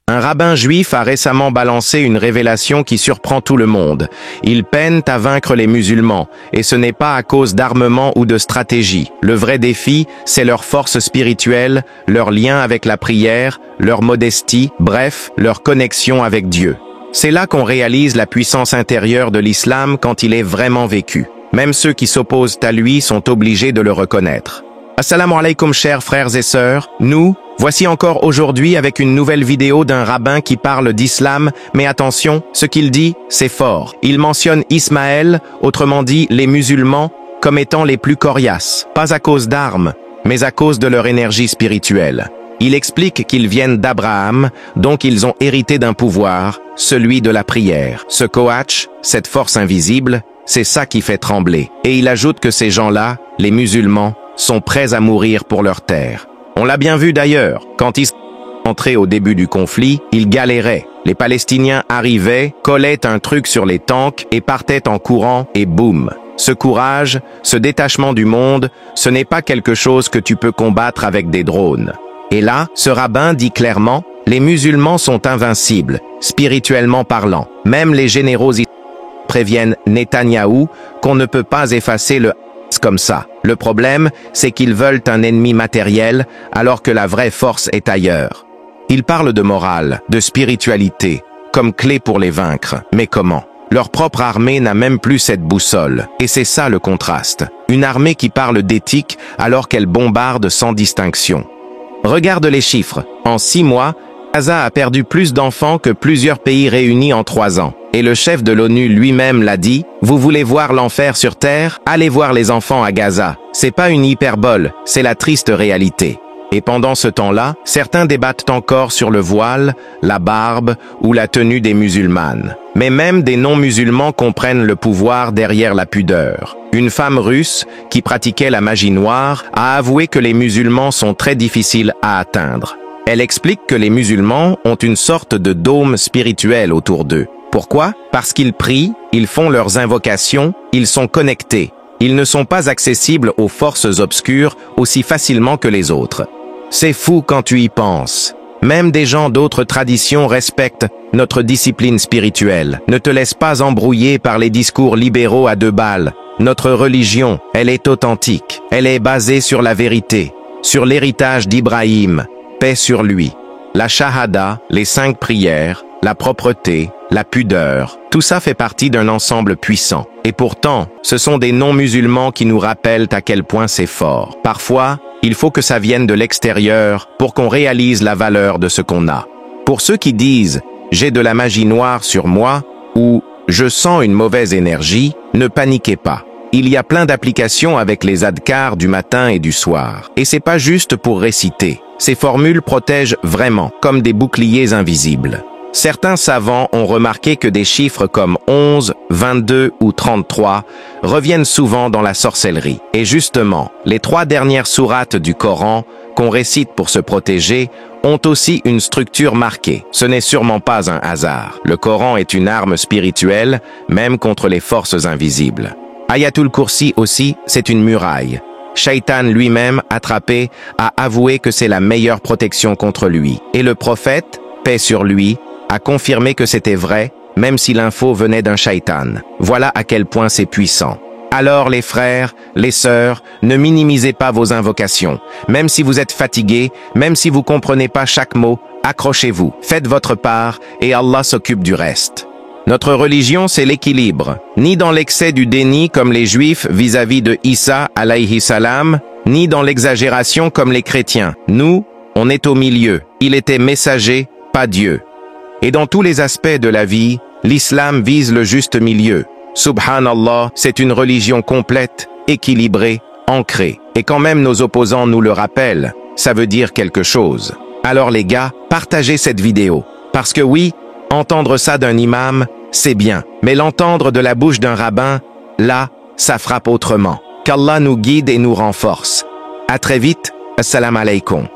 Un rabbin juif a récemment balancé une révélation qui surprend tout le monde. Ils peinent à vaincre les musulmans, et ce n'est pas à cause d'armement ou de stratégie. Le vrai défi, c'est leur force spirituelle, leur lien avec la prière, leur modestie, bref, leur connexion avec Dieu. C'est là qu'on réalise la puissance intérieure de l'islam quand il est vraiment vécu. Même ceux qui s'opposent à lui sont obligés de le reconnaître. Assalamu alaikum chers frères et sœurs, voici encore aujourd'hui avec une nouvelle vidéo d'un rabbin qui parle d'islam, mais attention, ce qu'il dit, c'est fort. Il mentionne Ismaël, autrement dit les musulmans, comme étant les plus coriaces, pas à cause d'armes, mais à cause de leur énergie spirituelle. Il explique qu'ils viennent d'Abraham, donc ils ont hérité d'un pouvoir, celui de la prière. Ce coach, cette force invisible, c'est ça qui fait trembler. Et il ajoute que ces gens-là, les musulmans, sont prêts à mourir pour leur terre. On l'a bien vu d'ailleurs, quand ils sont entrés au début du conflit, ils galéraient. Les Palestiniens arrivaient, collaient un truc sur les tanks et partaient en courant et boum. Ce courage, ce détachement du monde, ce n'est pas quelque chose que tu peux combattre avec des drones. Et là, ce rabbin dit clairement, les musulmans sont invincibles, spirituellement parlant. Même les généraux préviennent Netanyahou qu'on ne peut pas effacer le comme ça. Le problème, c'est qu'ils veulent un ennemi matériel, alors que la vraie force est ailleurs. Ils parlent de morale, de spiritualité, comme clé pour les vaincre. Mais comment? Leur propre armée n'a même plus cette boussole. Et c'est ça le contraste. Une armée qui parle d'éthique alors qu'elle bombarde sans distinction. Regarde les chiffres. En 6 mois, Gaza a perdu plus d'enfants que plusieurs pays réunis en 3 ans. Et le chef de l'ONU lui-même l'a dit, vous voulez voir l'enfer sur Terre? Allez voir les enfants à Gaza. C'est pas une hyperbole, c'est la triste réalité. Et pendant ce temps-là, certains débattent encore sur le voile, la barbe ou la tenue des musulmanes. Mais même des non-musulmans comprennent le pouvoir derrière la pudeur. Une femme russe, qui pratiquait la magie noire, a avoué que les musulmans sont très difficiles à atteindre. Elle explique que les musulmans ont une sorte de dôme spirituel autour d'eux. Pourquoi? Parce qu'ils prient, ils font leurs invocations, ils sont connectés. Ils ne sont pas accessibles aux forces obscures aussi facilement que les autres. C'est fou quand tu y penses. Même des gens d'autres traditions respectent notre discipline spirituelle. Ne te laisse pas embrouiller par les discours libéraux à 2 balles. Notre religion, elle est authentique. Elle est basée sur la vérité, sur l'héritage d'Ibrahim, paix sur lui. La shahada, les 5 prières, la propreté, la pudeur, tout ça fait partie d'un ensemble puissant. Et pourtant, ce sont des non-musulmans qui nous rappellent à quel point c'est fort. Parfois, il faut que ça vienne de l'extérieur pour qu'on réalise la valeur de ce qu'on a. Pour ceux qui disent « j'ai de la magie noire sur moi » ou « je sens une mauvaise énergie », ne paniquez pas. Il y a plein d'applications avec les adhkars du matin et du soir. Et c'est pas juste pour réciter. Ces formules protègent vraiment, comme des boucliers invisibles. Certains savants ont remarqué que des chiffres comme 11, 22 ou 33 reviennent souvent dans la sorcellerie. Et justement, les 3 dernières sourates du Coran, qu'on récite pour se protéger, ont aussi une structure marquée. Ce n'est sûrement pas un hasard. Le Coran est une arme spirituelle, même contre les forces invisibles. Ayatul Kursi aussi, c'est une muraille. Shaitan lui-même, attrapé, a avoué que c'est la meilleure protection contre lui. Et le prophète, paix sur lui, a confirmé que c'était vrai, même si l'info venait d'un shaitan. Voilà à quel point c'est puissant. Alors les frères, les sœurs, ne minimisez pas vos invocations. Même si vous êtes fatigués, même si vous comprenez pas chaque mot, accrochez-vous, faites votre part et Allah s'occupe du reste. Notre religion, c'est l'équilibre. Ni dans l'excès du déni comme les Juifs vis-à-vis de Isa alayhi salam, ni dans l'exagération comme les chrétiens. Nous, on est au milieu. Il était messager, pas Dieu. Et dans tous les aspects de la vie, l'islam vise le juste milieu. Subhanallah, c'est une religion complète, équilibrée, ancrée. Et quand même nos opposants nous le rappellent, ça veut dire quelque chose. Alors les gars, partagez cette vidéo. Parce que oui, entendre ça d'un imam, c'est bien. Mais l'entendre de la bouche d'un rabbin, là, ça frappe autrement. Qu'Allah nous guide et nous renforce. À très vite, assalamu alaikum.